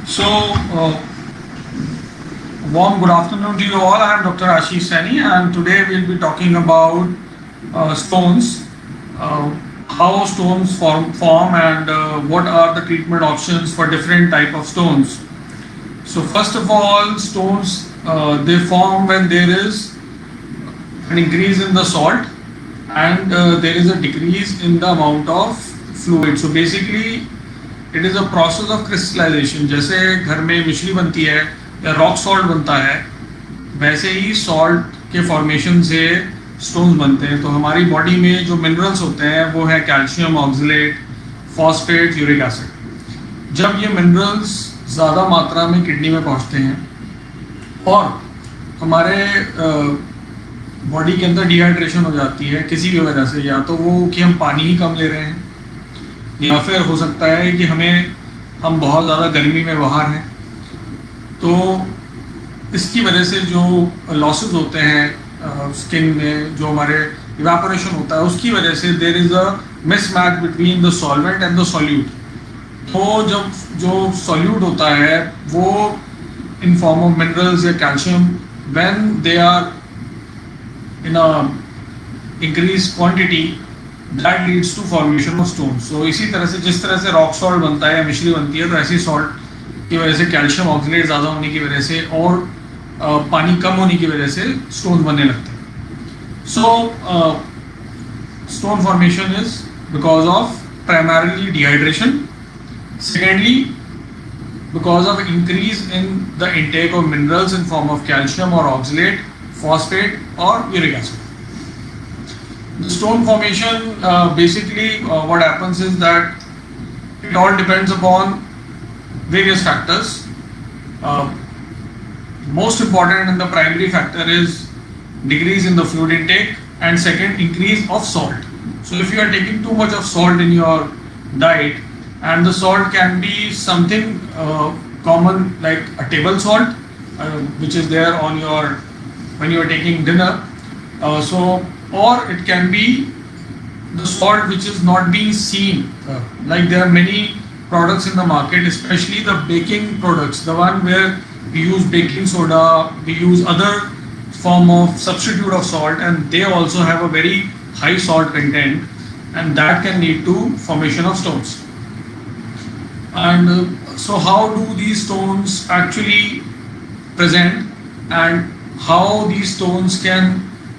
So, warm good afternoon to you all. I am Dr. Ashish Saini, and today we'll be talking about stones, uh, how stones form and what are the treatment options for different type of stones. So, first of all, stones they form when there is an increase in the salt and there is a decrease in the amount of fluid. So, basically, it is a process of crystallisation. जैसे घर में मिश्री बनती है या rock salt बनता है, वैसे ही सॉल्ट के फॉर्मेशन से स्टोन्स बनते हैं. तो हमारी बॉडी में जो मिनरल्स होते हैं वो है calcium oxalate, phosphate, uric acid. जब ये मिनरल्स ज़्यादा मात्रा में किडनी में पहुंचते हैं और हमारे बॉडी के अंदर डिहाइड्रेशन हो जाती है किसी भी वजह से, या तो वो कि हम पानी ही कम ले रहे हैं, या फिर हो सकता है कि हम बहुत ज़्यादा गर्मी में बाहर हैं, तो इसकी वजह से जो लॉसेस होते हैं स्किन में, जो हमारे इवेपोरेशन होता है, उसकी वजह से there is a mismatch between the solvent and the solute. तो जब जो सॉल्यूट होता है वो इन फॉर्म ऑफ मिनरल्स या calcium, when they are in a increase quantity, that leads to formation of stone. So इसी तरह से जिस तरह से रॉक सॉल्ट बनता है या मिश्री बनती है, तो ऐसी सॉल्ट की वजह से, कैल्शियम ऑक्सलेट ज़्यादा होने की वजह से और पानी कम होने की वजह से स्टोन बनने लगते हैं. सो stone formation is because of primarily dehydration, secondly because of increase in the intake of minerals in form of calcium और ऑक्सलेट, फॉस्फेट और uric acid. The stone formation, basically what happens is that it all depends upon various factors. Most important and the primary factor is decrease in the fluid intake, and second, increase of salt. So if you are taking too much of salt in your diet, and the salt can be something common like a table salt, which is there on your when you are taking dinner, or it can be the salt which is not being seen. Like there are many products in the market, especially the baking products, the one where we use baking soda, we use other form of substitute of salt, and they also have a very high salt content, and that can lead to formation of stones. And so how do these stones actually present, and how these stones can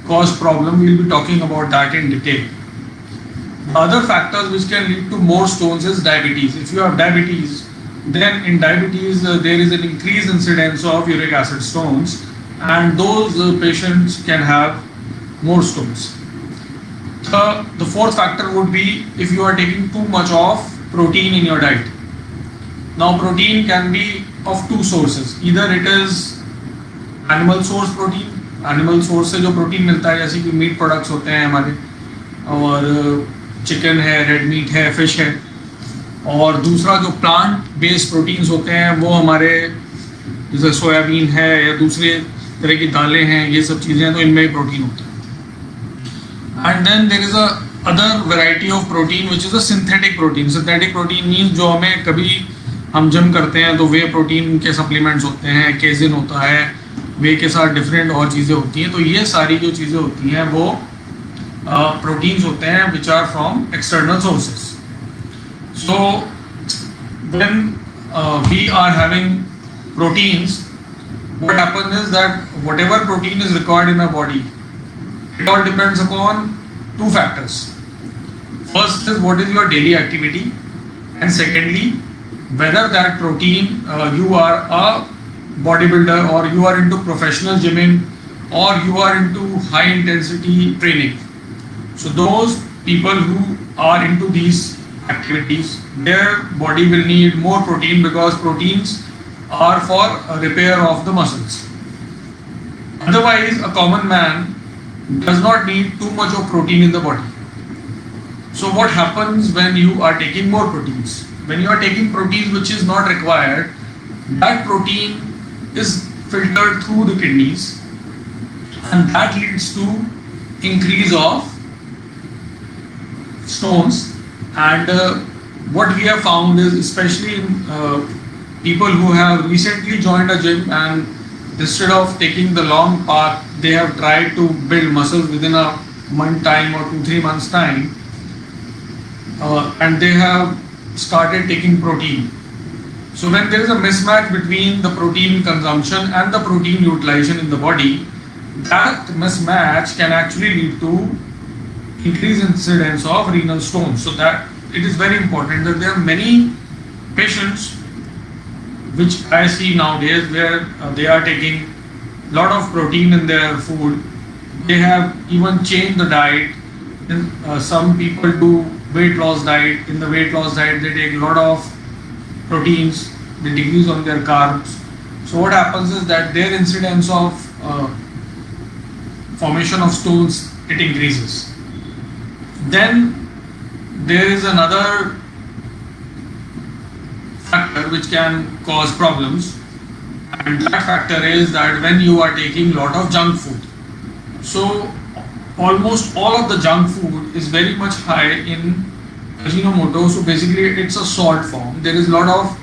cause problem? We'll be talking about that in detail. The other factors which can lead to more stones is diabetes. If you have diabetes, then in diabetes there is an increased incidence of uric acid stones, and those patients can have more stones. The fourth factor would be if you are taking too much of protein in your diet. Now protein can be of two sources. Either it is animal source protein, animal source से जो protein मिलता है, जैसे कि meet products होते हैं हमारे, और चिकन है, रेड मीट है, फिश है. और दूसरा जो प्लांट बेस्ड प्रोटीन्स होते हैं वो हमारे जैसे सोयाबीन है या दूसरे तरह की दालें हैं, ये सब चीज़ें हैं, तो इनमें प्रोटीन होता है. And then there is a other variety of protein which is a synthetic protein. Synthetic protein means जो हमें कभी हम जिम करते हैं तो वे प्रोटीन के सप्लीमेंट्स होते हैं, केजिन होता है, वे के साथ डिफरेंट और चीज़ें होती हैं. तो ये सारी जो चीज़ें होती हैं वो प्रोटीन्स होते हैं which are from external sources. So when we are having proteins, what happens is that whatever protein is required in our body, it all depends upon two factors. First is what is your daily activity, and secondly whether that protein, you are a bodybuilder or you are into professional gymming or you are into high intensity training. So those people who are into these activities, their body will need more protein because proteins are for repair of the muscles. Otherwise a common man does not need too much of protein in the body. So what happens when you are taking more proteins? When you are taking proteins which is not required, that protein is filtered through the kidneys, and that leads to increase of stones. And what we have found is, especially in people who have recently joined a gym and instead of taking the long path, they have tried to build muscles within a month time or 2-3 months time, and they have started taking protein. So when there is a mismatch between the protein consumption and the protein utilization in the body, that mismatch can actually lead to increased incidence of renal stones. So that it is very important that there are many patients which I see nowadays where they are taking lot of protein in their food. They have even changed the diet. Then, some people do weight loss diet. In the weight loss diet, they take a lot of proteins. They decrease on their carbs. So what happens is that their incidence of formation of stones, it increases. Then there is another factor which can cause problems, and that factor is that when you are taking lot of junk food. So almost all of the junk food is very much high in Ajinomoto. So basically it's a salt form. There is a lot of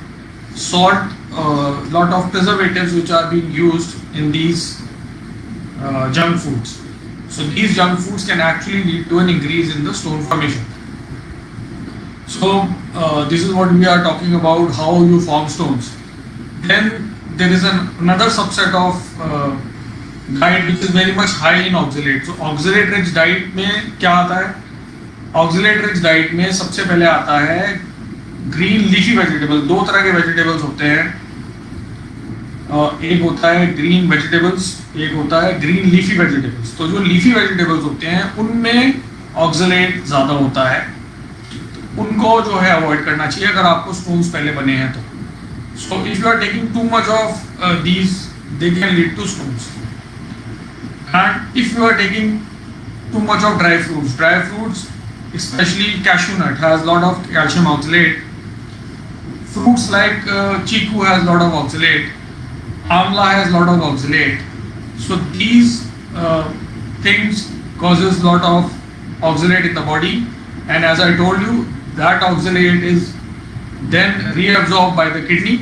salt, lot of preservatives which are being used in these junk foods. So these junk foods can actually lead to an increase in the stone formation. So this is what we are talking about, how you form stones. Then there is another subset of diet which is very much high in oxalate. So oxalate rich diet में क्या आता है? Oxalate rich diet में सबसे पहले आता है green leafy vegetable. दो तरह के वेजिटेबल्स होते हैं. एक होता है ग्रीन वेजिटेबल्स, एक होता है ग्रीन लीफी वेजिटेबल्स. तो जो लीफी वेजिटेबल्स होते हैं उनमें ऑक्सलेट ज़्यादा होता है. उनको जो है अवॉइड करना चाहिए अगर आपको स्टोन्स पहले बने हैं तो. So if you are taking too much of these, they can lead to stones. And if you are taking too much of dry fruits, especially cashew nut has lot of calcium oxalate. Fruits like chiku has lot of oxalate. Amla has lot of oxalate. So these things causes lot of oxalate in the body, and as I told you, that oxalate is then reabsorbed by the kidney,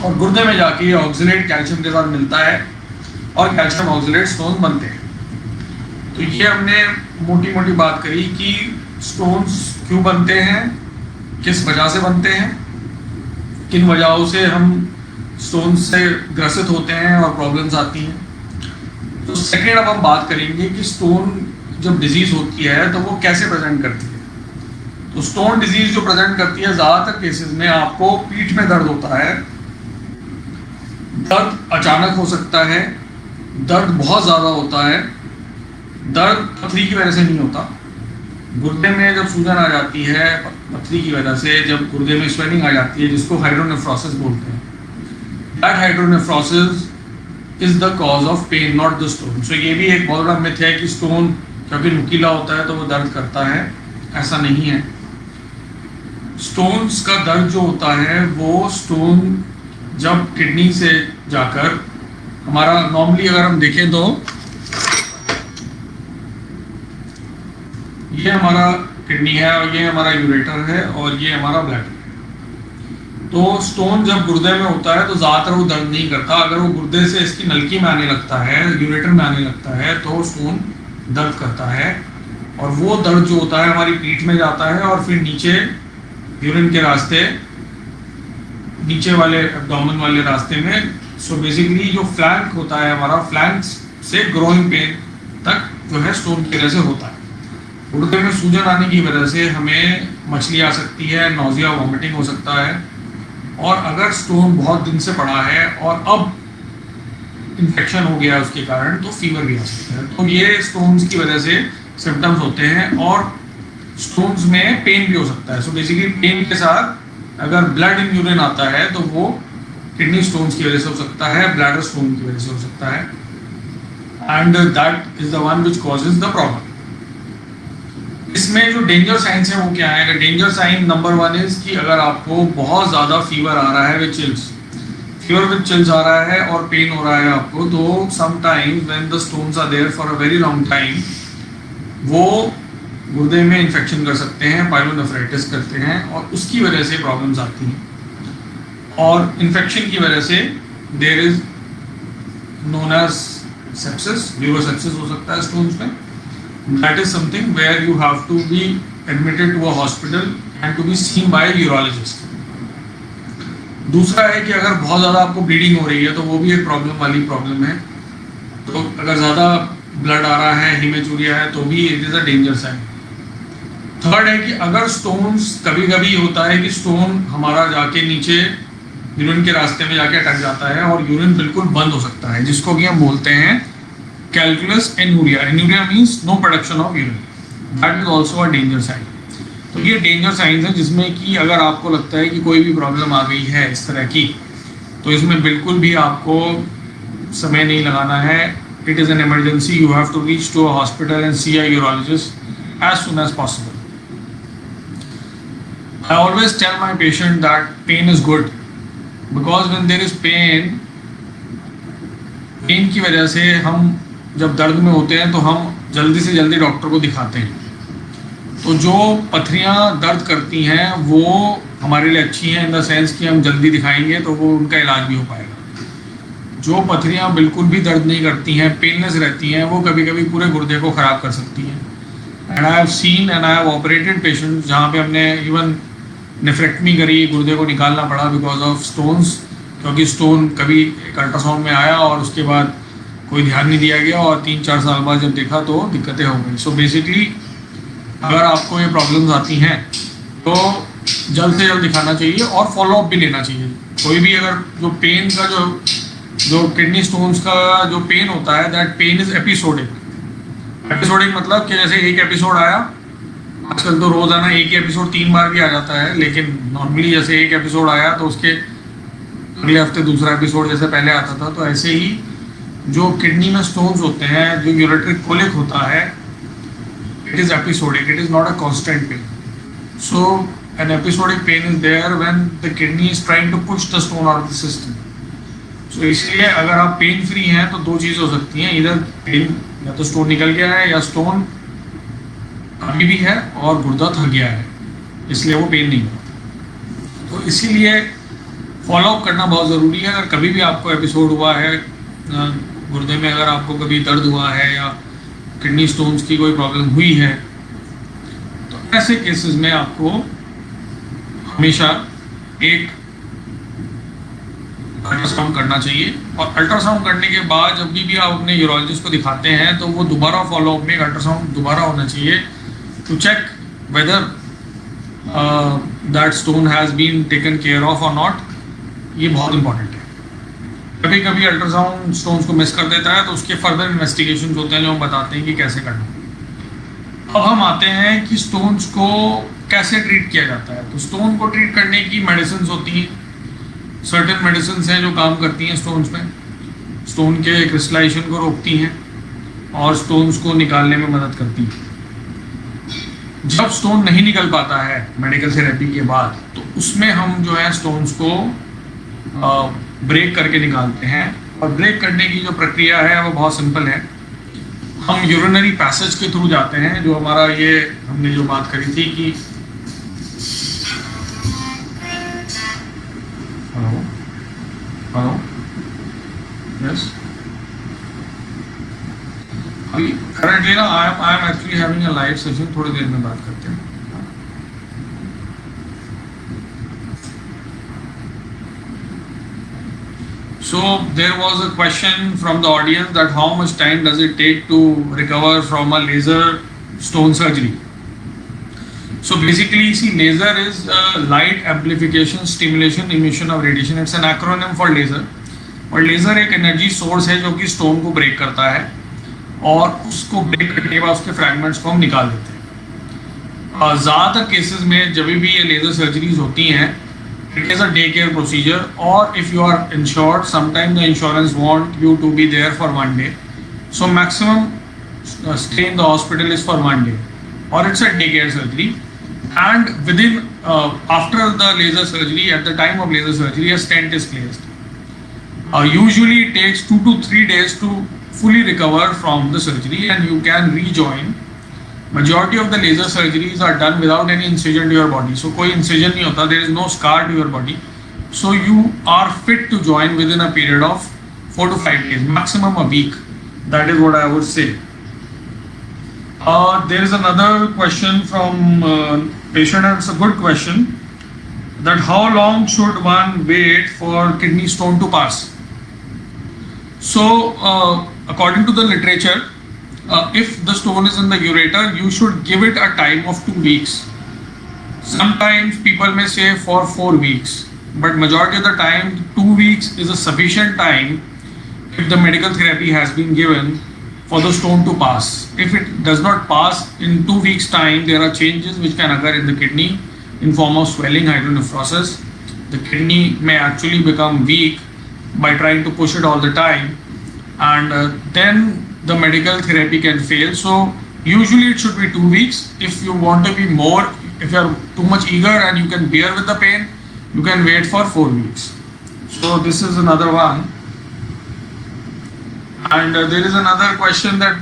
और गुर्दे में जाके ये oxalate calcium के साथ मिलता है और कैल्शियम ऑक्सलेट स्टोन बनते हैं. तो ये हमने मोटी मोटी बात करी कि स्टोन्स क्यों बनते हैं, किस वजह से बनते हैं, किन वजहों से हम स्टोन्स से ग्रसित होते हैं और प्रॉब्लम्स आती हैं. तो सेकेंड अब हम बात करेंगे कि स्टोन जब डिजीज होती है तो वो कैसे प्रेजेंट करती है. तो स्टोन डिजीज जो प्रेजेंट करती है, ज़्यादातर केसेस में आपको पीठ में दर्द होता है. दर्द अचानक हो सकता है, दर्द बहुत ज़्यादा होता है. दर्द पथरी की वजह से नहीं होता. गुर्दे में जब सूजन आ जाती है पथरी की वजह से, जब गुर्दे में स्वेलिंग आ जाती है जिसको हाइड्रोनेफ्रोसिस बोलते हैं, that hydronephrosis is the cause of pain, not the stone. So ये भी एक बहुत बड़ा मिथ है कि स्टोन क्योंकि नुकीला होता है तो वो दर्द करता है. ऐसा नहीं है. स्टोन्स का दर्द जो होता है वो स्टोन जब किडनी से जाकर हमारा, नॉर्मली अगर हम देखें तो ये हमारा किडनी है और ये हमारा यूरेटर है और ये हमारा ब्लैडर. तो स्टोन जब गुर्दे में होता है तो ज़्यादातर वो दर्द नहीं करता. अगर वो गुर्दे से इसकी नलकी में आने लगता है, यूरेटर में आने लगता है, तो स्टोन दर्द करता है. और वो दर्द जो होता है हमारी पीठ में जाता है और फिर नीचे यूरिन के रास्ते, नीचे वाले एब्डोमेन वाले रास्ते में. सो बेसिकली जो फ्लैंक होता है हमारा, फ्लैंक से ग्रोइंग पेन तक जो है स्टोन की वजह से होता है. गुर्दे में सूजन आने की वजह से हमें मछली आ सकती है, नोजिया, वॉमिटिंग हो सकता है. और अगर स्टोन बहुत दिन से पड़ा है और अब इन्फेक्शन हो गया उसके कारण, तो फीवर भी आ सकता है. तो ये स्टोन्स की वजह से सिम्टम्स होते हैं. और स्टोन्स में पेन भी हो सकता है. सो बेसिकली पेन के साथ अगर ब्लड इन यूरिन आता है तो वो किडनी स्टोन्स की वजह से हो सकता है, ब्लैडर स्टोन की वजह से हो सकता है. And that is the one which causes the problem. इसमें जो डेंजर साइंस है वो क्या है? डेंजर साइन नंबर 1 इज कि अगर आपको बहुत ज़्यादा फीवर आ रहा है with chills, fever with chills आ रहा है और पेन हो रहा है आपको, तो sometimes when the stones are there for a very long time, वो गुर्दे में इन्फेक्शन कर सकते हैं, पाइलोनेफ्राइटिस करते हैं और उसकी वजह से प्रॉब्लम्स आती हैं. और इन्फेक्शन की वजह से there is known as sepsis, urosepsis हो सकता है स्टोन्स में. That is something where you have to be admitted to a hospital and to be seen by urologist. दूसरा है कि अगर बहुत ज़्यादा आपको ब्लीडिंग हो रही है तो वो भी एक प्रॉब्लम वाली प्रॉब्लम है. तो अगर ज़्यादा ब्लड आ रहा है, हिमेचूरिया है, तो भी it is a danger sign. Third है कि अगर स्टोन्स, कभी कभी होता है कि स्टोन हमारा जाके नीचे यूरिन के रास्ते में जाके अटक जाता है और यूरिन बिल्कुल बंद हो सकता है, जिसको कि हम बोलते हैं calculus anuria. Anuria means no production of urine. That is also a danger sign. तो ये डेंजर साइंस है जिसमें कि अगर आपको लगता है कि कोई भी प्रॉब्लम आ गई है इस तरह की, तो इसमें बिल्कुल भी आपको समय नहीं लगाना है. It is an emergency. You have to reach to a hospital and see a urologist as soon as possible. I always tell my patient that pain is good because when there is pain की वजह से हम जब दर्द में होते हैं तो हम जल्दी से जल्दी डॉक्टर को दिखाते हैं. तो जो पथरियाँ दर्द करती हैं वो हमारे लिए अच्छी हैं इन द सेंस कि हम जल्दी दिखाएंगे तो वो उनका इलाज भी हो पाएगा. जो पथरियाँ बिल्कुल भी दर्द नहीं करती हैं, पेनलेस रहती हैं, वो कभी कभी पूरे गुर्दे को ख़राब कर सकती हैं. And I have seen and I have operated patients जहाँ पे हमने इवन नेफ्रेक्टमी करी, गुर्दे को निकालना पड़ा बिकॉज ऑफ स्टोन्स, क्योंकि स्टोन कभी एक अल्ट्रासाउंड में आया और उसके बाद कोई ध्यान नहीं दिया गया और 3-4 साल बाद जब देखा तो दिक्कतें हो गई. सो बेसिकली अगर आपको ये प्रॉब्लम्स आती हैं तो जल्द से जल्द दिखाना चाहिए और फॉलोअप भी लेना चाहिए. कोई भी अगर जो पेन का जो किडनी स्टोन्स का जो पेन होता है, that pain is episodic. Episodic मतलब कि जैसे एक एपिसोड आया, आजकल तो रोजाना एक ही एपिसोड 3 बार भी आ जाता है, लेकिन नॉर्मली जैसे एक एपिसोड आया तो उसके अगले हफ्ते दूसरा एपिसोड जैसे पहले आता था, तो ऐसे ही जो किडनी में स्टोन्स होते हैं, जो यूरेटरी कोलिक होता है, it is episodic. It is not a constant pain. So an episodic pain is there when the kidney is trying to push the stone out of the system. So इसलिए अगर आप pain free हैं तो 2 चीज़ हो सकती हैं. इधर pen, या तो स्टोन निकल गया है या स्टोन अभी भी है और गुर्दा थक गया है, इसलिए वो पेन नहीं होता. तो इसीलिए फॉलोअप करना बहुत ज़रूरी है. अगर कभी भी आपको एपिसोड हुआ है गुर्दे में, अगर आपको कभी दर्द हुआ है या किडनी स्टोन्स की कोई प्रॉब्लम हुई है, तो ऐसे केसेस में आपको हमेशा एक अल्ट्रासाउंड करना चाहिए. और अल्ट्रासाउंड करने के बाद जब भी आप अपने यूरोलॉजिस्ट को दिखाते हैं तो वो दोबारा फॉलोअप में एक अल्ट्रासाउंड दोबारा होना चाहिए to check whether that stone has been taken care of or not. ये बहुत इंपॉर्टेंट है. कभी कभी अल्ट्रासाउंड स्टोन्स को मिस कर देता है, तो उसके फर्दर इन्वेस्टिगेशन होते हैं जो हम बताते हैं कि कैसे करना. अब हम आते हैं कि स्टोन्स को कैसे ट्रीट किया जाता है. तो स्टोन को ट्रीट करने की मेडिसिन होती हैं. सर्टेन मेडिसिन हैं जो काम करती हैं स्टोन्स में, स्टोन के क्रिस्टलाइजेशन को रोकती हैं और स्टोन्स को निकालने में मदद करती हैं. जब स्टोन नहीं निकल पाता है मेडिकल थेरेपी के बाद, तो उसमें हम जो है स्टोन्स को ब्रेक करके निकालते हैं. और ब्रेक करने की जो प्रक्रिया है वो बहुत सिंपल है. हम यूरिनरी पैसेज के थ्रू जाते हैं, जो हमारा ये हमने जो बात करी थी कि हेलो यस, अभी करंटली ना I am actually having a live session. थोड़ी देर में बात करते हैं. So there was a question from the audience that how much time does it take to recover from a laser stone surgery? So basically, see, laser is light amplification stimulation emission of radiation. It's an acronym for laser. और laser एक energy source है जो कि stone को break करता है और उसको ब्रेक करने के बाद उसके फ्रैगमेंट्स को हम निकाल देते हैं. ज़्यादातर केसेस में जब भी ये लेज़र सर्जरीज होती हैं, it is a day care procedure, or if you are insured, sometimes the insurance want you to be there for 1 day. So maximum stay in the hospital is for 1 day, or it's a day care surgery. And within after the laser surgery, at the time of laser surgery, a stent is placed. Usually it takes 2 to 3 days to fully recover from the surgery, and you can rejoin. Majority of the laser surgeries are done without any incision to your body. So कोई incision नहीं होता, there is no scar to your body. So you are fit to join within a period of 4 to 5 days, maximum a week. That is what I would say. There is another question from patient, and it's a good question. That how long should one wait for kidney stone to pass? So, according to the literature, if the stone is in the ureter, you should give it a time of 2 weeks. Sometimes people may say for 4 weeks, but majority of the time, 2 weeks is a sufficient time if the medical therapy has been given for the stone to pass. If it does not pass in 2 weeks' time, there are changes which can occur in the kidney in form of swelling, hydronephrosis. The kidney may actually become weak by trying to push it all the time, and then the medical therapy can fail. So usually it should be 2 weeks. If you want to be more, if you are too much eager and you can bear with the pain, you can wait for 4 weeks. So this is another one. And there is another question that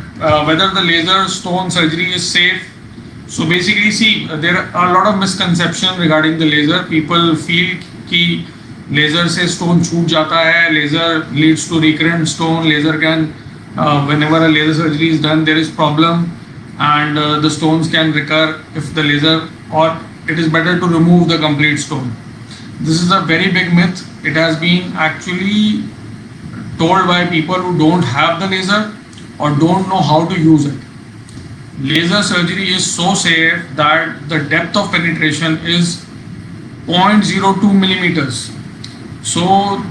whether the laser stone surgery is safe. So basically, see, there are a lot of misconception regarding the laser. People feel कि laser से stone छूट जाता है, laser leads to recurrent stone, laser can whenever a laser surgery is done, there is problem, and the stones can recur if the laser, or it is better to remove the complete stone. This is a very big myth. It has been actually told by people who don't have the laser or don't know how to use it. Laser surgery is so safe that the depth of penetration is 0.02 millimeters. So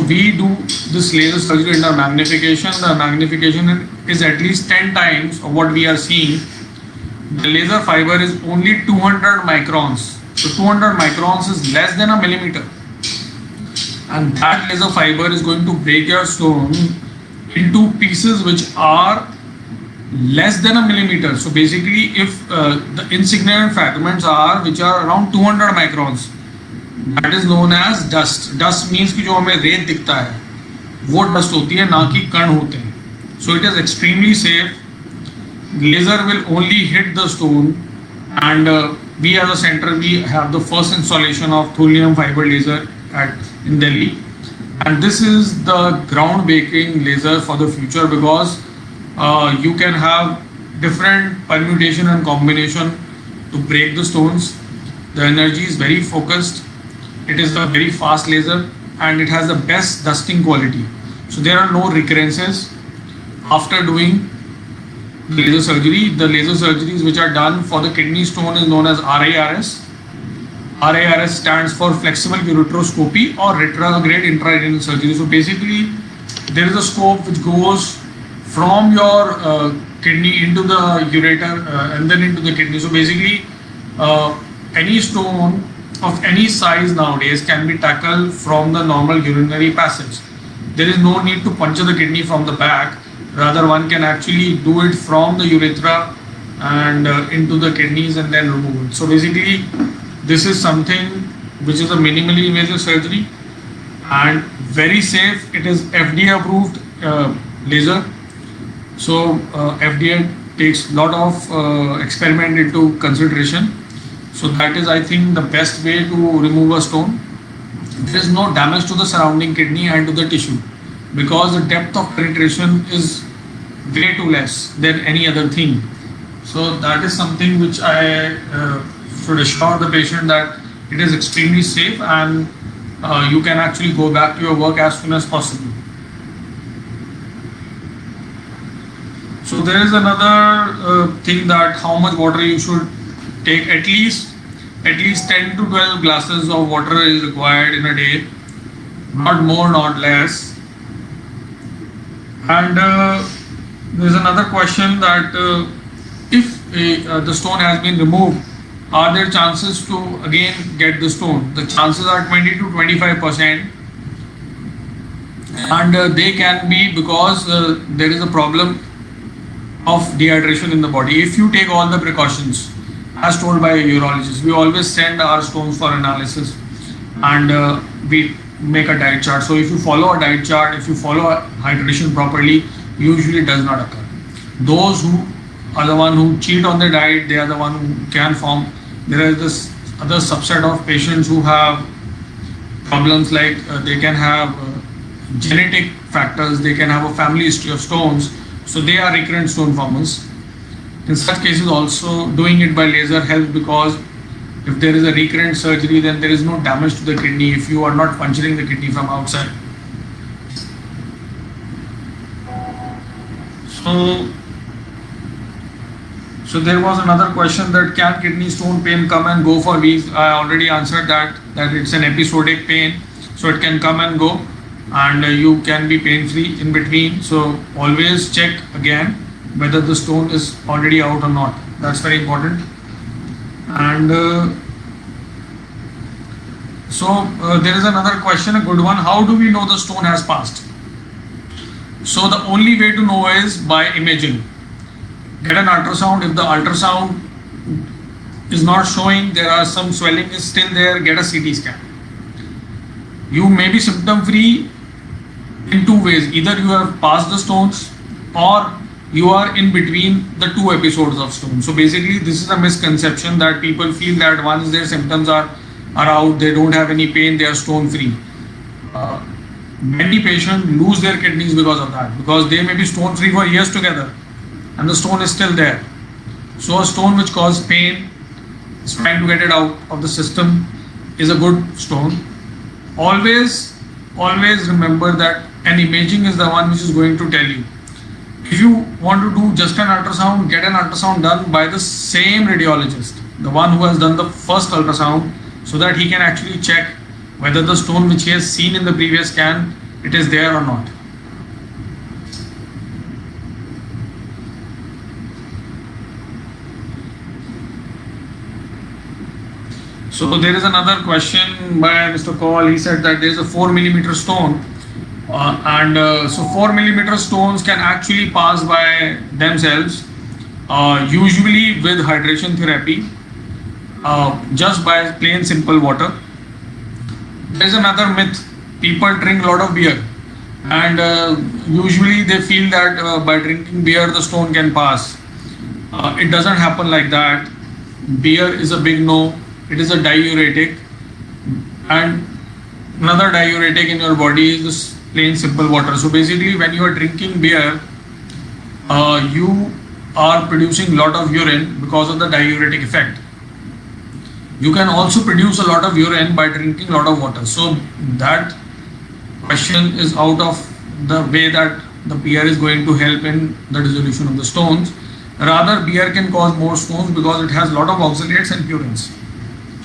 we do this laser surgery under magnification. The magnification is at least 10 times of what we are seeing. The laser fiber is only 200 microns. So 200 microns is less than a millimeter. And that laser fiber is going to break your stone into pieces which are less than a millimeter. So basically, if the insignificant fragments are which are around 200 microns, that is known as dust. Dust means कि जो हमें रेत दिखता है वो dust होती है, ना कि कण होते हैं. So it is extremely safe. Laser will only hit the stone, and we as a center, we have the first installation of thulium fiber laser in Delhi, and this is the groundbreaking laser for the future, because you can have different permutation and combination to break the stones. The energy is very focused. It is a very fast laser, and it has the best dusting quality. So there are no recurrences after doing the laser surgery. The laser surgeries which are done for the kidney stone is known as RARS. RARS stands for flexible ureteroscopy or retrograde intrarenal surgery. So basically, there is a scope which goes from your kidney into the ureter and then into the kidney. So basically, any stone of any size nowadays can be tackled from the normal urinary passage. There is no need to puncture the kidney from the back. Rather, one can actually do it from the urethra and into the kidneys and then remove it. So basically, this is something which is a minimally invasive surgery and very safe. It is FDA approved laser. So FDA takes a lot of experiment into consideration. So that is, I think, the best way to remove a stone. There is no damage to the surrounding kidney and to the tissue, because the depth of penetration is way too less than any other thing. So that is something which I should assure the patient that it is extremely safe, and you can actually go back to your work as soon as possible. So there is another thing, that how much water you should take. At least 10 to 12 glasses of water is required in a day, not more, not less. And there is another question that if the stone has been removed, are there chances to again get the stone? The chances are 20 to 25%, and they can be because there is a problem of dehydration in the body. If you take all the precautions as told by a urologist, we always send our stones for analysis, and we make a diet chart. So if you follow a diet chart, if you follow hydration properly, usually does not occur. Those who are the one who cheat on their diet, they are the one who can form. There is this other subset of patients who have problems like they can have genetic factors, they can have a family history of stones, so they are recurrent stone formers. In such cases, also doing it by laser helps, because if there is a recurrent surgery, then there is no damage to the kidney if you are not puncturing the kidney from outside. So, so there was another question that can kidney stone pain come and go for weeks? I already answered that it's an episodic pain, so it can come and go, and you can be pain free in between. So always check again whether the stone is already out or not. That's very important. And there is another question, a good one. How do we know the stone has passed? So the only way to know is by imaging. Get an ultrasound. If the ultrasound is not showing there are some swelling is still there, get a CT scan. You may be symptom free in two ways. Either you have passed the stones, or you are in between the two episodes of stone. So basically this is a misconception that people feel that once their symptoms are out, they don't have any pain, they are stone free. Many patients lose their kidneys because of that, because they may be stone free for years together and the stone is still there. So a stone which causes pain, is trying to get it out of the system, is a good stone. Always remember that an imaging is the one which is going to tell you. If you want to do just an ultrasound, get an ultrasound done by the same radiologist, the one who has done the first ultrasound, so that he can actually check whether the stone which he has seen in the previous scan, it is there or not. So there is another question by Mr. Kaul. He said that there is a 4 mm stone, so 4 mm stones can actually pass by themselves, usually with hydration therapy, just by plain simple water. There is another myth. People drink a lot of beer, and usually they feel that by drinking beer the stone can pass. It doesn't happen like that. Beer is a big no. It is a diuretic, and another diuretic in your body is this plain simple water. So basically when you are drinking beer, you are producing a lot of urine because of the diuretic effect. You can also produce a lot of urine by drinking a lot of water. So that question is out of the way that the beer is going to help in the dissolution of the stones. Rather, beer can cause more stones because it has a lot of oxalates and purines.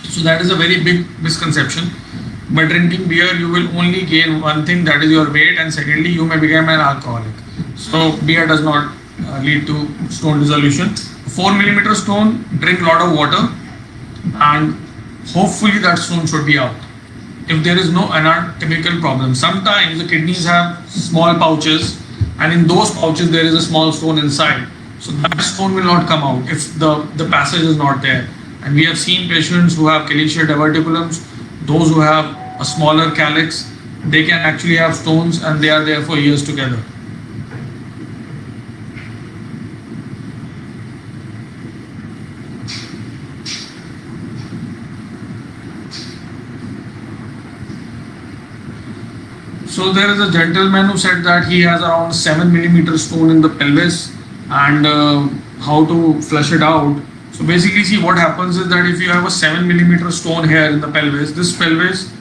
So that is a very big misconception. By drinking beer, you will only gain one thing, that is your weight, and secondly, you may become an alcoholic. So beer does not lead to stone dissolution. 4 mm stone, drink a lot of water, and hopefully that stone should be out. If there is no anatomical problem, sometimes the kidneys have small pouches, and in those pouches there is a small stone inside. So that stone will not come out if the passage is not there. And we have seen patients who have calycia diverticulums, those who have a smaller calyx, they can actually have stones and they are there for years together. So there is a gentleman who said that he has around 7 mm stone in the pelvis, and how to flush it out. So basically, see, what happens is that if you have a 7 mm stone here in the pelvis, this pelvis,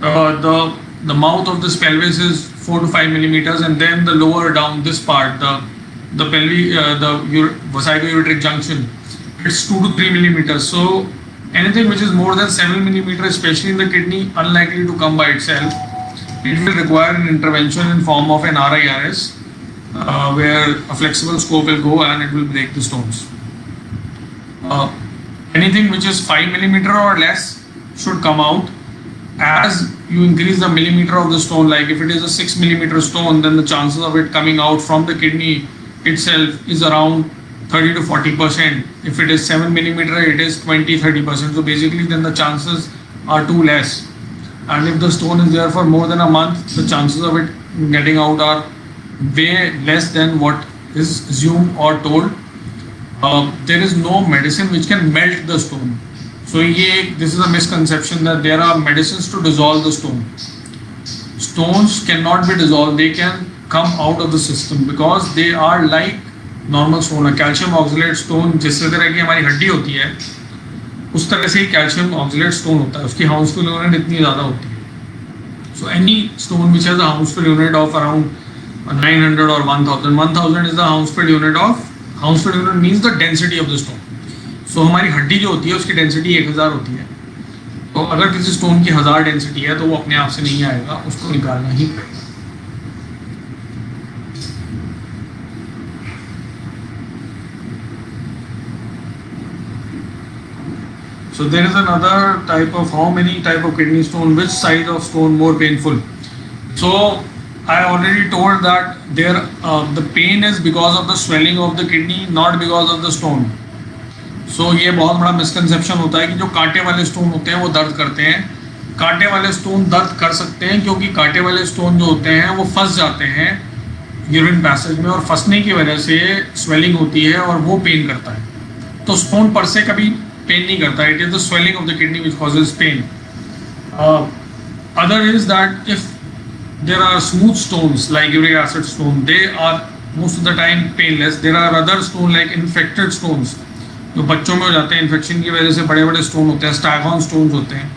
the mouth of this pelvis is 4 to 5 mm, and then the lower down this part, the pelvic, the vesico-ureteric junction, it's 2 to 3 mm. So anything which is more than 7 mm, especially in the kidney, unlikely to come by itself. It will require an intervention in form of an RIRS, where a flexible scope will go and it will break the stones. Anything which is 5 mm or less should come out. As you increase the millimeter of the stone, like if it is a 6 mm stone, then the chances of it coming out from the kidney itself is around 30 to 40%. If it is 7 mm, it is 20-30%. So basically, then the chances are too less. And if the stone is there for more than a month, the chances of it getting out are way less than what is assumed or told. There is no medicine which can melt the stone. So ये this is a misconception that there are medicines to dissolve the stone. Stones cannot be dissolved, they can come out of the system because they are like normal stone. Calcium oxalate stone जिस तरह की हमारी हड्डी होती है उस तरह से ही कैल्शियम ऑक्सलेट स्टोन होता है, उसकी हाउसफुल यूनिट इतनी ज़्यादा होती है. So any stone which has a Hounsfield unit of around 900 or 1000 is the Hounsfield unit of, Hounsfield unit means the density of the stone. So हमारी हड्डी जो होती है उसकी डेंसिटी 1000 होती है. तो अगर किसी स्टोन की 1000 डेंसिटी है तो वो अपने आप से नहीं आएगा, उसको निकालना ही पड़ेगा. So there is another type of, how many type of kidney stone, which side of stone more painful. So I already told that there the pain is because of the swelling of the kidney, not because of the stone. So ये बहुत बड़ा misconception होता है कि जो कांटे वाले stone होते हैं वो दर्द करते हैं. कांटे वाले स्टोन दर्द कर सकते हैं क्योंकि कांटे वाले स्टोन जो होते हैं वो फंस जाते हैं यूरिन पैसेज में, और फंसने की वजह से स्वेलिंग होती है और वो पेन करता है. तो स्टोन पर से कभी पेन नहीं करता. It is the swelling of the kidney which causes pain. Other is that if there are smooth stones like uric acid stone, they are most of the time painless. There are other stone like infected stones जो बच्चों में हो जाते हैं infection की वजह से, बड़े बड़े स्टोन होते हैं, स्टैगॉन स्टोन्स होते हैं.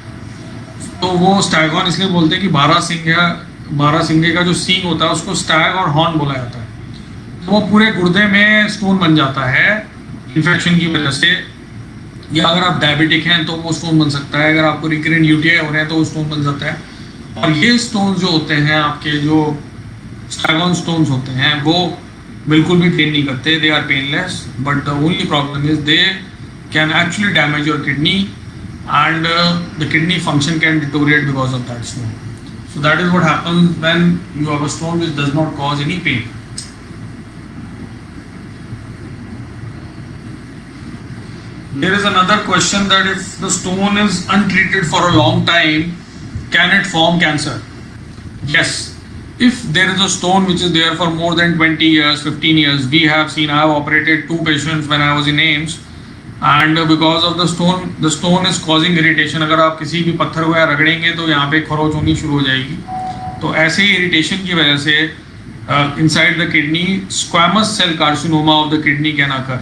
तो वो स्टैगॉन इसलिए बोलते हैं कि 12 सिंगे का जो सींग होता है उसको स्टैग और हॉर्न बोला जाता है. तो वो पूरे गुर्दे में स्टोन बन जाता है इन्फेक्शन की वजह से. या अगर आप डायबिटिक हैं तो वो स्टोन बन सकता है. अगर आपको रिकरेंट यूटीआई हो रहे हैं तो वो स्टोन बन जाता है. और ये स्टोन जो होते हैं आपके, जो स्टैगॉन स्टोन्स होते हैं, वो बिल्कुल भी पेन नहीं करते. They are painless, but the only problem is they can actually damage your kidney and the kidney function can deteriorate because of that stone. So that is what happens when you have a stone which does not cause any pain. There is another question that if the stone is untreated for a long time, can it form cancer? Yes. If there is a stone which is there for more than 20 years, 15 years, we have seen, I have operated 2 patients when I was in AIIMS, and because of the stone is causing irritation. अगर आप किसी भी पत्थर को या रगड़ेंगे तो यहाँ पे खरोच होनी शुरू हो जाएगी. तो ऐसे ही इरिटेशन की वजह से inside the kidney squamous cell carcinoma of the kidney can occur,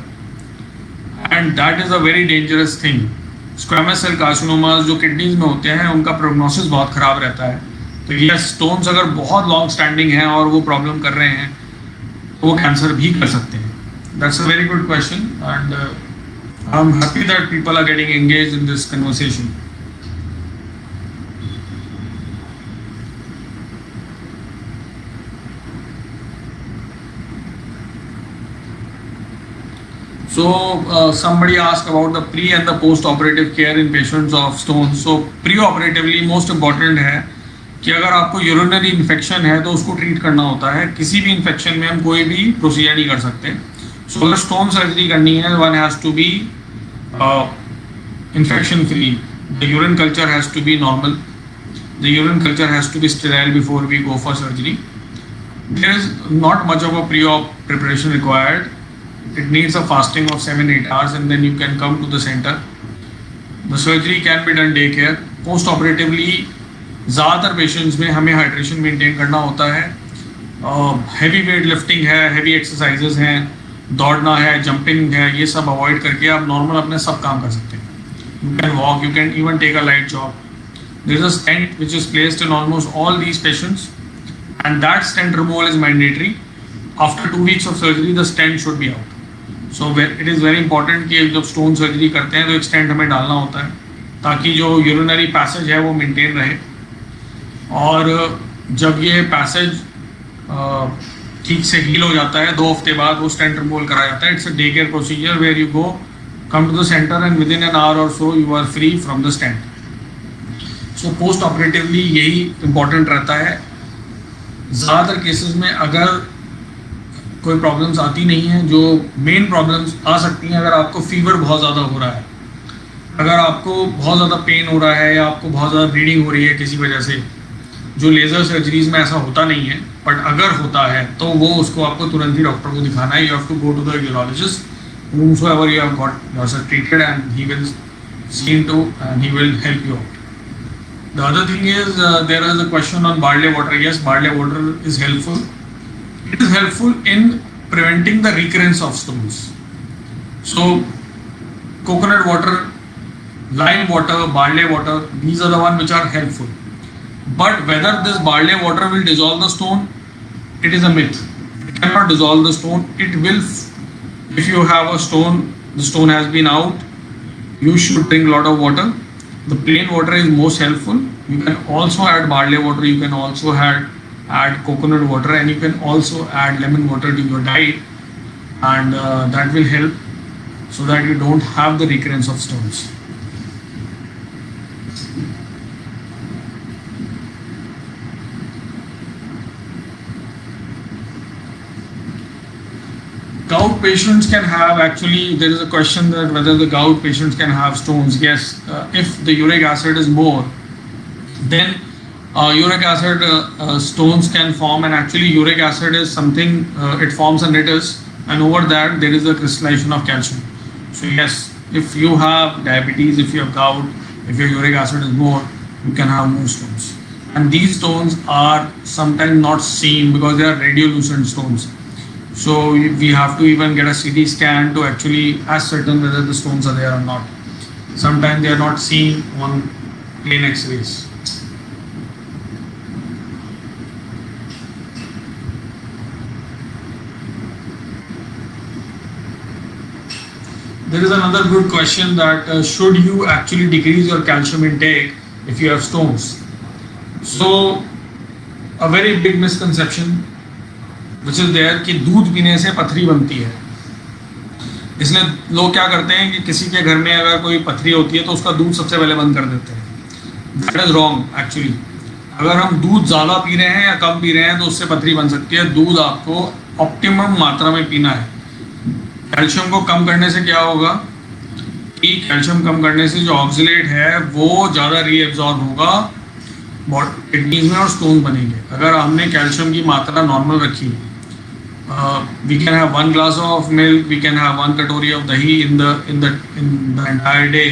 and that is a very dangerous thing. Squamous cell carcinomas जो किडनीज में होते हैं उनका प्रोग्नोसिस बहुत ख़राब रहता है. तो ये स्टोन्स अगर बहुत लॉन्ग स्टैंडिंग हैं और वो प्रॉब्लम कर रहे हैं तो वो कैंसर भी कर सकते हैं. That's a very good question, and I'm happy that people are getting engaged in this conversation. So somebody asked about the pre and the post-operative care in patients of stones. So pre-operatively most important है कि अगर आपको urinary infection है तो उसको treat करना होता है. किसी भी इन्फेक्शन में हम कोई भी प्रोसीजर नहीं कर सकते. सो अगर स्टोन सर्जरी करनी है, one has to be infection free. The urine culture has to be normal. The urine culture has to be sterile before we go for surgery. There is not much of a pre-op preparation required. It needs a fasting of 7-8 hours and then you can come to the center. The surgery can be done day care. Post-operatively ज़्यादातर patients में हमें hydration maintain करना होता है. Heavy weight lifting है, heavy exercises हैं, दौड़ना है, जंपिंग है, ये सब अवॉइड करके आप नॉर्मल अपने सब काम कर सकते हैं. You can walk, you can even take a light jog. There is a stent which is placed in almost all these patients, and that stent removal is mandatory. After 2 weeks of surgery, the stent should be out. So it is very important कि जब stone surgery करते हैं तो एक stent हमें डालना होता है ताकि जो यूरिनरी पैसेज है वो मेंटेन रहे. और जब ये पैसेज ठीक से हील हो जाता है 2 हफ्ते बाद वो स्टेंट रिमूवल कराया जाता है. It's a day care procedure where you go, come to the center and within an hour or so you are free from the stent. So post operatively यही important रहता है. ज़्यादातर केसेस में अगर कोई प्रॉब्लम्स आती नहीं हैं, जो मेन प्रॉब्लम्स आ सकती हैं अगर आपको फीवर बहुत ज़्यादा हो रहा है, अगर आपको बहुत ज़्यादा पेन हो रहा है या आपको बहुत ज़्यादा ब्लीडिंग हो रही है किसी वजह से, जो लेज़र सर्जरीज में ऐसा होता नहीं है, बट अगर होता है तो वो उसको आपको तुरंत ही डॉक्टर को दिखाना है. You have to go to the urologist whomsoever you have got yourself treated and he will seen to, and he will help you out. The other thing is there is a question on barley water. Yes, barley water is helpful. It is helpful in preventing the recurrence of stones. So coconut water, lime water, barley water, these are the ones which are helpful. But whether this barley water will dissolve the stone, it is a myth. It cannot dissolve the stone. It will, if you have a stone, the stone has been out, you should drink a lot of water. The plain water is most helpful. You can also add barley water, you can also add coconut water, and you can also add lemon water to your diet, and that will help so that you don't have the recurrence of stones. Gout patients can have, actually there is a question that whether the gout patients can have stones. Yes, if the uric acid is more, then uric acid stones can form, and actually uric acid is something, it forms a nidus, and over that there is a crystallization of calcium. So yes, if you have diabetes, if you have gout, if your uric acid is more, you can have more stones. And these stones are sometimes not seen because they are radiolucent stones. So we have to even get a CT scan to actually ascertain whether the stones are there or not. Sometimes they are not seen on plain X-rays. There is another good question that should you actually decrease your calcium intake if you have stones? So a very big misconception which is there कि दूध पीने से पथरी बनती है. इसलिए लोग क्या करते हैं कि किसी के घर में अगर कोई पथरी होती है तो उसका दूध सबसे पहले बंद कर देते हैं. That is wrong actually. अगर हम दूध ज़्यादा पी रहे हैं या कम पी रहे हैं तो उससे पथरी बन सकती है. दूध आपको ऑप्टिमम मात्रा में पीना है. कैल्शियम को कम करने से क्या होगा कि कैल्शियम कम करने से जो ऑक्सलेट है वो ज़्यादा रीएब्जॉर्ब होगा किडनीज में और स्टोन बनेंगे. अगर हमने कैल्शियम की मात्रा नॉर्मल रखी, we can have 1 glass of milk, we can have 1 कटोरी of dahi in the entire day.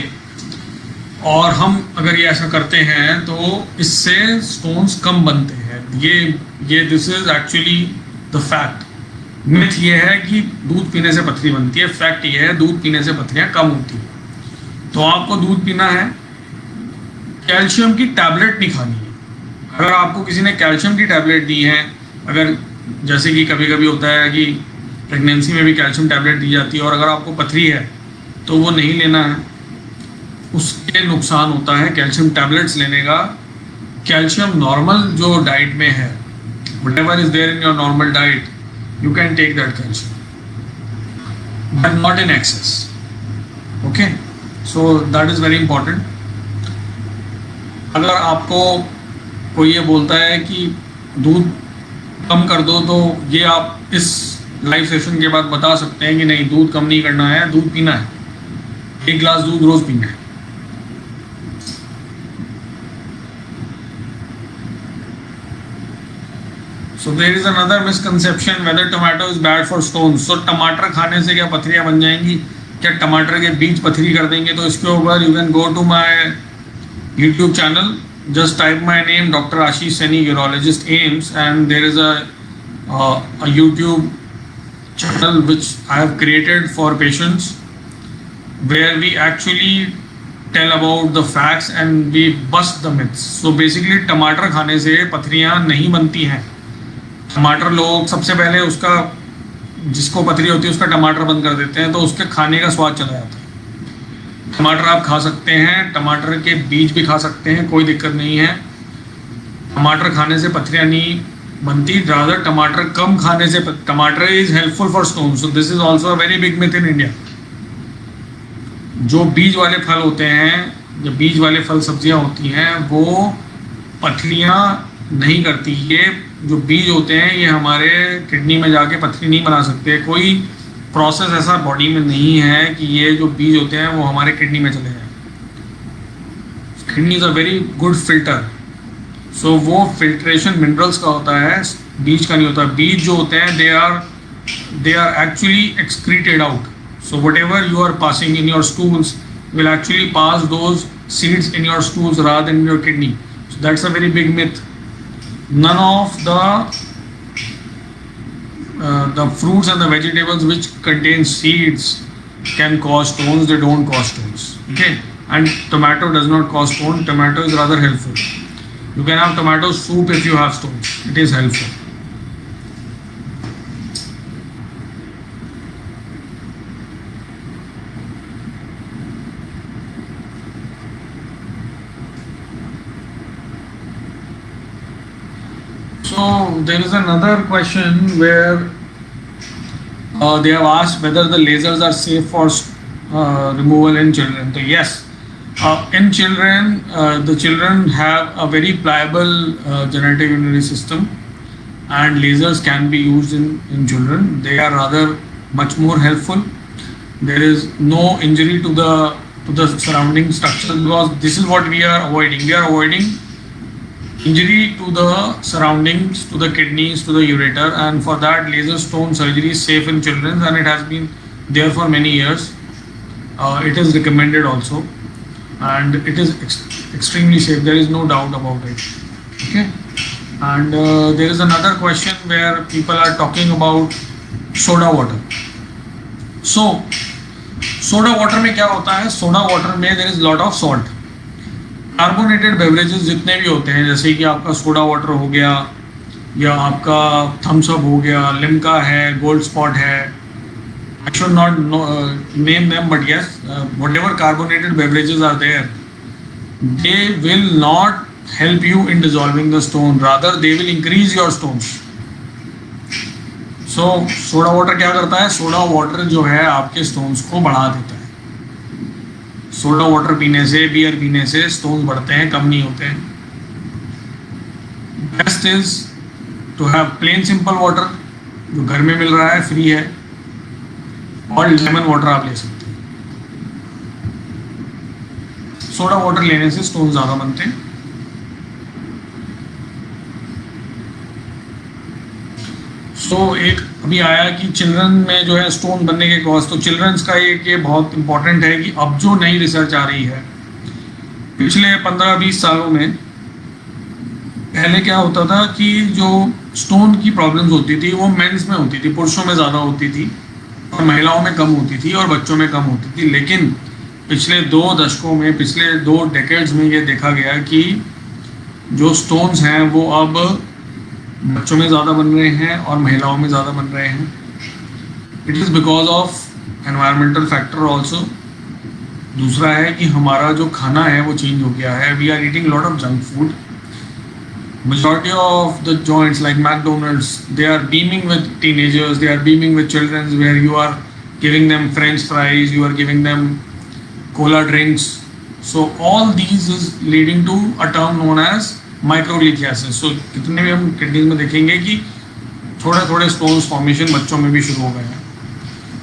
और हम अगर ये ऐसा करते हैं तो इससे stones कम बनते हैं. ये this is actually the fact. Myth ये है कि दूध पीने से पथरी बनती है. फैक्ट ये है दूध पीने से पथरियाँ कम होती हैं. तो आपको दूध पीना है, कैल्शियम की टैबलेट नहीं खानी है. अगर आपको किसी ने कैल्शियम की टैबलेट दी है, अगर जैसे कि कभी कभी होता है कि प्रेगनेंसी में भी कैल्शियम टैबलेट दी जाती है और अगर आपको पथरी है तो वो नहीं लेना है. उसके नुकसान होता है कैल्शियम टैबलेट्स लेने का. कैल्शियम नॉर्मल जो डाइट में है, whatever is there in your normal diet, you can take that calcium, but not in excess. Okay, so that is very important. अगर आपको कोई ये बोलता है कि दूध कम कर दो तो ये आप इस लाइव सेशन के बाद बता सकते हैं कि नहीं, दूध कम नहीं करना है, दूध पीना है. 1 गिलास दूध रोज पीना है. So there is another misconception whether tomato is bad for stones. So टमाटर खाने से क्या पथरियाँ बन जाएंगी? क्या टमाटर के बीज पथरी कर देंगे? तो इसके ऊपर you can go to my YouTube channel. Just type my name, Dr. Ashish Saini, urologist, AIIMS, and there is a YouTube channel which I have created for patients where we actually tell about the facts and we bust the myths. So basically टमाटर खाने से पथरियाँ नहीं बनती हैं. टमाटर लोग सबसे पहले उसका, जिसको पथरी होती है उसका टमाटर बंद कर देते हैं तो उसके खाने का स्वाद चला जाता है. टमाटर आप खा सकते हैं, टमाटर के बीज भी खा सकते हैं, कोई दिक्कत नहीं है. टमाटर खाने से पथरियाँ नहीं बनती. ज़्यादा टमाटर कम खाने से, टमाटर is helpful for stone. So this is also a very big myth in India. जो बीज वाले फल होते हैं, जो बीज वाले फल सब्जियां होती हैं वो पथरियाँ नहीं करती. ये जो बीज होते हैं ये हमारे किडनी में जाके पथरी नहीं बना सकते. कोई प्रोसेस ऐसा बॉडी में नहीं है कि ये जो बीज होते हैं वो हमारे किडनी में चले जाएं. Kidney is a very good filter. So वो फिल्ट्रेशन मिनरल्स का होता है, बीज का नहीं होता. बीज जो होते हैं they are actually excreted out. So whatever you are passing in your stools will actually pass those seeds in your stools rather than in your kidney. So that's a very big myth. None of the fruits and the vegetables which contain seeds can cause stones. They don't cause stones. Okay, and tomato does not cause stone. Tomato is rather helpful. You can have tomato soup if you have stones. It is helpful. So there is another question where they have asked whether the lasers are safe for removal in children. So yes, in children, the children have a very pliable genetic immunity system, and lasers can be used in children. They are rather much more helpful. There is no injury to the surrounding structure, because this is what we are avoiding. We are avoiding injury to the surroundings, to the kidneys, to the ureter, and for that laser stone surgery is safe in children, and it has been there for many years. It is recommended also, and it is extremely safe. There is no doubt about it. Okay, and there is another question where people are talking about soda water. So soda water में क्या होता है? Soda water में there is lot of salt. Carbonated beverages जितने भी होते हैं, जैसे कि आपका सोडा वाटर हो गया, या आपका थम्स अप हो गया, लिम्का है, गोल्ड स्पॉट है, I should not name them, but yes, whatever carbonated beverages are there, they will not help you in dissolving the stone, rather they will increase your stones. So soda water क्या करता है? Soda water जो है आपके stones को बढ़ा देता है. सोडा वाटर पीने से, बियर पीने से स्टोन्स बढ़ते हैं, कम नहीं होते हैं. Best is to have plain simple water, जो घर में मिल रहा है, फ्री है, और लेमन वाटर आप ले सकते हैं. सोडा वाटर लेने से स्टोन ज़्यादा बनते हैं. सो एक अभी आया कि चिल्ड्रन में जो है स्टोन बनने के कॉज, तो चिल्ड्रंस का ये बहुत इंपॉर्टेंट है कि अब जो नई रिसर्च आ रही है, पिछले 15-20 सालों में, पहले क्या होता था कि जो स्टोन की प्रॉब्लम्स होती थी वो मेंस में होती थी, पुरुषों में ज़्यादा होती थी, और महिलाओं में कम होती थी, और बच्चों में कम होती थी. लेकिन पिछले 2 दशकों में, पिछले 2 डेकेड्स में ये देखा गया कि जो स्टोन्स हैं वो अब बच्चों में ज़्यादा बन रहे हैं और महिलाओं में ज़्यादा बन रहे हैं. It is because of environmental factor also. दूसरा है कि हमारा जो खाना है वो चेंज हो गया है. We are eating lot of junk food. Majority of the joints like McDonald's, they are beaming with teenagers, they are beaming with children, where you are giving them French fries, you are giving them cola drinks. So all these is leading to a term known as माइक्रोलिथियासिस. सो कितने भी हम kidneys में देखेंगे कि थोड़े थोड़े stones formation बच्चों में भी शुरू हो गए हैं.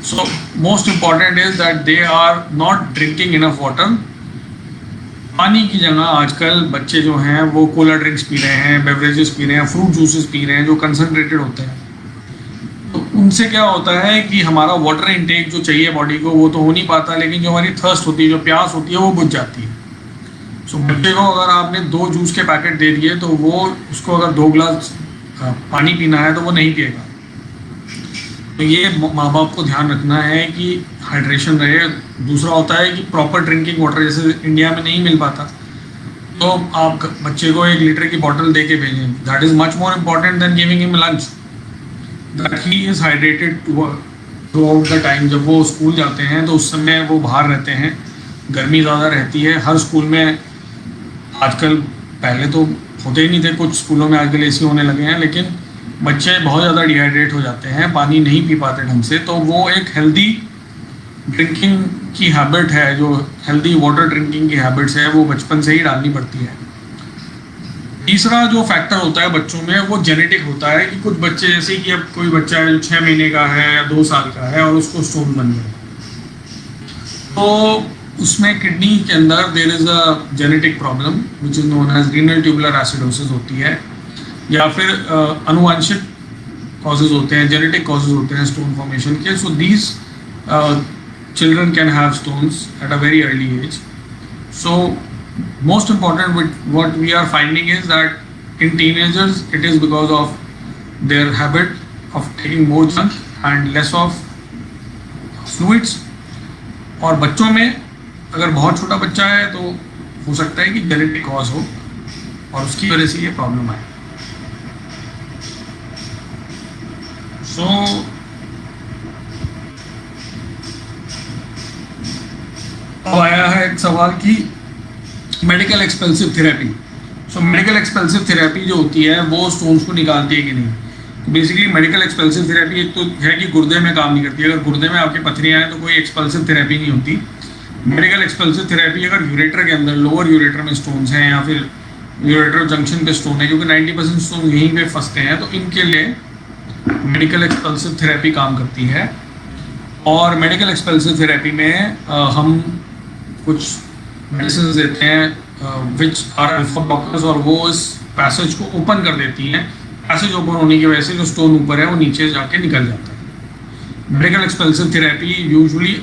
So most important is that they are not drinking enough water. पानी की जगह आजकल बच्चे जो हैं वो कोला ड्रिंक्स पी रहे हैं, बेवरेजेस पी रहे हैं, फ्रूट जूसेस पी रहे हैं जो कंसनट्रेटेड होते हैं. तो उनसे क्या होता है कि हमारा वाटर इनटेक जो चाहिए बॉडी को वो तो हो नहीं पाता, लेकिन जो हमारी थर्स्ट होती है, जो प्यास होती है, वो बुझ जाती है. सो बच्चे को अगर आपने 2 जूस के पैकेट दे दिए तो वो उसको अगर 2 गिलास पानी पीना है तो वो नहीं पिएगा. तो ये माँ बाप को ध्यान रखना है कि हाइड्रेशन रहे. दूसरा होता है कि प्रॉपर ड्रिंकिंग वाटर जैसे इंडिया में नहीं मिल पाता, तो आप बच्चे को 1 लीटर की बॉटल दे के भेजें. That is much more important than giving him lunch, that he is hydrated through out the time. जब वो स्कूल जाते हैं तो उस समय वो बाहर रहते हैं, गर्मी ज़्यादा रहती है. हर स्कूल में आजकल, पहले तो होते ही नहीं थे, कुछ स्कूलों में आजकल एसी होने लगे हैं, लेकिन बच्चे बहुत ज़्यादा डिहाइड्रेट हो जाते हैं, पानी नहीं पी पाते ढंग से. तो वो एक हेल्दी ड्रिंकिंग की हैबिट है, जो हेल्दी वाटर ड्रिंकिंग की हैबिट्स है, वो बचपन से ही डालनी पड़ती है. तीसरा जो फैक्टर होता है बच्चों में वो जेनेटिक होता है कि कुछ बच्चे, जैसे कि अब कोई बच्चा है जो 6 महीने का है या 2 साल का है और उसको स्टोन बन गया, तो उसमें किडनी के अंदर there is a genetic problem which is known as renal tubular acidosis होती है, या फिर अनुवांशिक कॉजेज होते हैं, जेनेटिक कॉजेज होते हैं स्टोन फॉर्मेशन के. So these children can have stones at a very early age. So most important what we are finding is that in teenagers it is because of their habit of taking more junk and less of fluids. और बच्चों में अगर बहुत छोटा बच्चा है तो हो सकता है कि जेनेटिक कॉज हो और उसकी वजह से ये प्रॉब्लम आए. सो अब आया है एक सवाल कि medical expensive therapy. So medical expensive therapy जो होती है वो स्टोन्स को निकालती है कि नहीं. तो बेसिकली मेडिकल एक्सपेंसिव थेरेपी एक तो है कि गुर्दे में काम नहीं करती. अगर गुर्दे में आपकी पथरियाँ हैं तो कोई एक्सपेंसिव थेरेपी नहीं होती. मेडिकल एक्सपेंसिव थेरेपी अगर यूरेटर के अंदर लोअर यूरेटर में स्टोन्स हैं या फिर यूरेटर जंक्शन पे स्टोन है, क्योंकि 90% स्टोन यहीं पे फंसते हैं, तो इनके लिए मेडिकल एक्सपेंसिव थेरेपी काम करती है. और मेडिकल एक्सपेंसिव थेरेपी में हम कुछ मेडिसिन देते हैं विच आर अल्फा ब्लॉकर्स, और वो इस पैसेज को ओपन कर देती हैं. पैसेज ओपन होने की वजह से जो स्टोन ऊपर है वो नीचे जाके निकल जाता है. Medical expensive therapy usually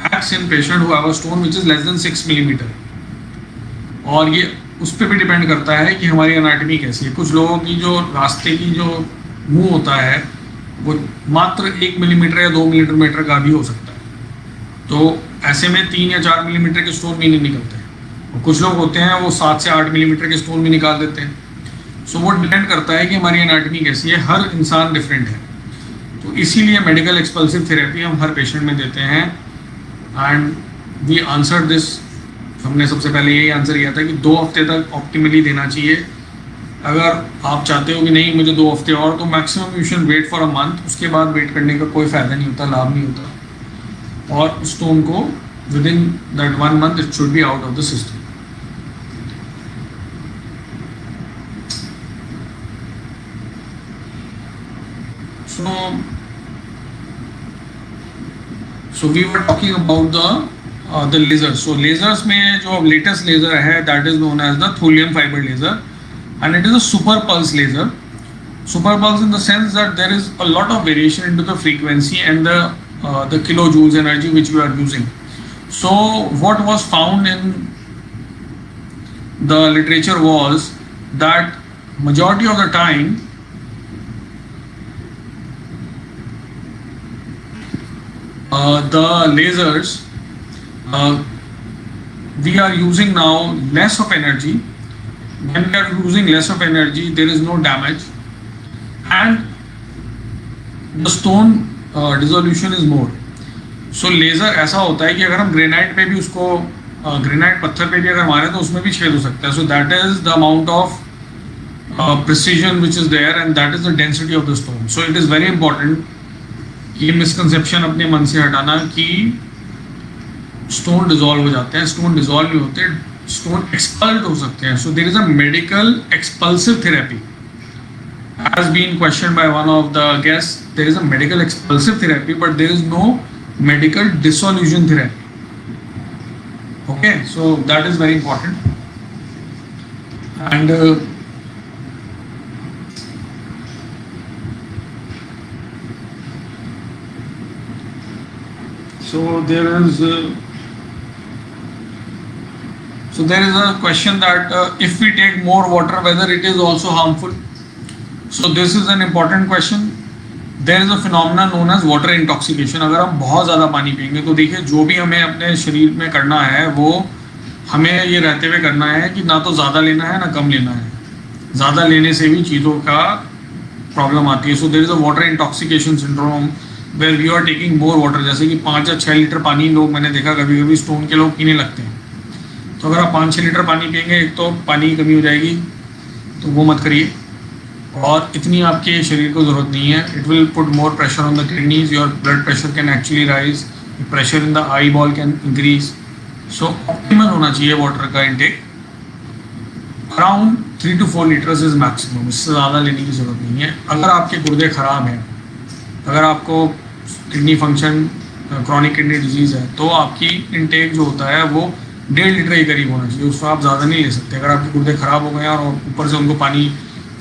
acts in patient who have a stone which is less than 6 millimeter. और ये उस पर भी डिपेंड करता है कि हमारी एनाटॉमी कैसी है. कुछ लोगों की जो रास्ते की जो मुंह होता है वो मात्र 1 मिलीमीटर या 2 मिलीमीटर का भी हो सकता है. तो ऐसे में 3 या 4 मिलीमीटर के स्टोन भी नहीं निकलते. और कुछ लोग होते हैं वो 7 से 8 मिलीमीटर के स्टोन भी निकाल देते हैं. सो वो डिपेंड करता है कि हमारी एनाटॉमी कैसी है. हर इंसान डिफरेंट है. तो इसीलिए मेडिकल एक्सपेंसिव थेरेपी हम हर पेशेंट में देते हैं. एंड वी आंसर दिस, हमने सबसे पहले यही आंसर किया था कि 2 हफ्ते तक ऑप्टिमली देना चाहिए. अगर आप चाहते हो कि नहीं मुझे 2 हफ्ते और, तो maximum you should wait for a month. उसके बाद वेट करने का कोई फ़ायदा नहीं होता, लाभ नहीं होता. और स्टोन को with in that 1 month it should be out of the system. So we were talking about the lasers. So lasers में जो latest laser है that is known as the thulium fiber laser, and it is a super pulse laser. Super pulse in the sense that there is a lot of variation into the frequency and the kilojoules energy which we are using. So what was found in the literature was that majority of the time the lasers we are using now less of energy. When we are using less of energy there is no damage and the stone dissolution is more. So laser ऐसा होता है कि अगर हम granite पे भी उसको granite पत्थर पे भी अगर मारें तो उसमें भी छेद हो सकता है. So that is the amount of precision which is there and that is the density of the stone. So it is very important ये मिसकंसेप्शन अपने मन से हटाना कि स्टोन डिजॉल्व हो जाते हैं. स्टोन डिजॉल्व नहीं होते, स्टोन एक्सपल्ड हो सकते हैं. So there is a medical expulsive therapy has been question by one of the guest. There is a medical expulsive therapy but there is no medical dissolution therapy. Okay, so that is very important. And So there is a question that if we take more water, whether it is also harmful. So this is an important question. There is a phenomenon known as water intoxication. अगर हम बहुत ज़्यादा पानी पिएंगे तो देखिए जो भी हमें अपने शरीर में करना है वो हमें ये रहते हुए करना है कि ना तो ज़्यादा लेना है ना कम लेना है. ज़्यादा लेने से भी चीज़ों का प्रॉब्लम आती है. So there is a water intoxication syndrome where we are taking more water. जैसे कि 5 या 6 लीटर पानी लोग, मैंने देखा कभी कभी स्टोन के लोग पीने लगते हैं. तो अगर आप 5-6 लीटर पानी पियेंगे एक तो पानी की कमी हो जाएगी, तो वो मत करिए. और इतनी आपके शरीर को ज़रूरत नहीं है. It will put more pressure on the kidneys. Your blood pressure can actually rise, pressure in the eye ball can increase. So optimal होना चाहिए वाटर का intake. Around 3 to 4 litres is maximum. इससे ज़्यादा लेने की ज़रूरत नहीं है. अगर आपके गुर्दे ख़राब हैं, अगर आपको kidney function chronic kidney disease है, तो आपकी इंटेक जो होता है वो 1.5 लीटर के करीब होना चाहिए. उसको आप ज़्यादा नहीं ले सकते. अगर आपके गुर्दे ख़राब हो गए हैं और ऊपर से उनको पानी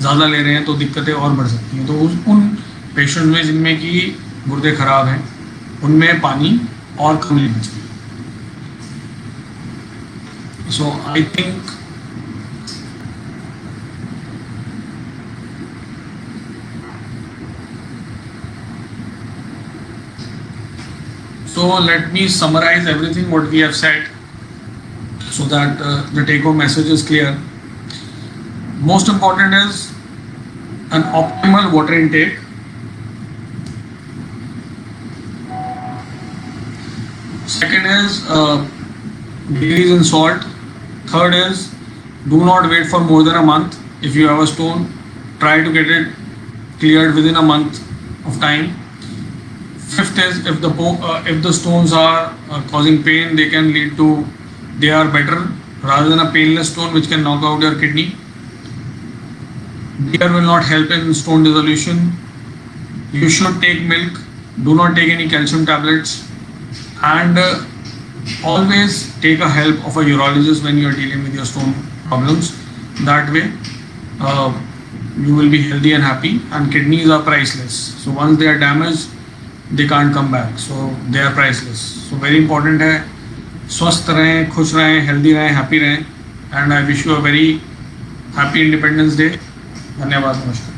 ज़्यादा ले रहे हैं तो दिक्कतें और बढ़ सकती हैं. तो उन पेशेंट में जिनमें कि गुर्दे ख़राब हैं उनमें पानी और कम लेना चाहिए. So I think so. Let me summarize everything what we have said so that the take-home message is clear. Most important is an optimal water intake. Second is decrease in salt. Third is do not wait for more than a month. If you have a stone, try to get it cleared within a month of time. Fifth is if the stones are causing pain, they are better rather than a painless stone which can knock out your kidney. Beer will not help in stone dissolution. You should take milk. Do not take any calcium tablets, and always take a help of a urologist when you are dealing with your stone problems. That way, you will be healthy and happy. And kidneys are priceless. So once they are damaged, they can't come back. So they are priceless. So very important है स्वस्थ रहें, खुश रहें, healthy रहें, happy रहें. And I wish you a very happy Independence Day. धन्यवाद, नमस्कार.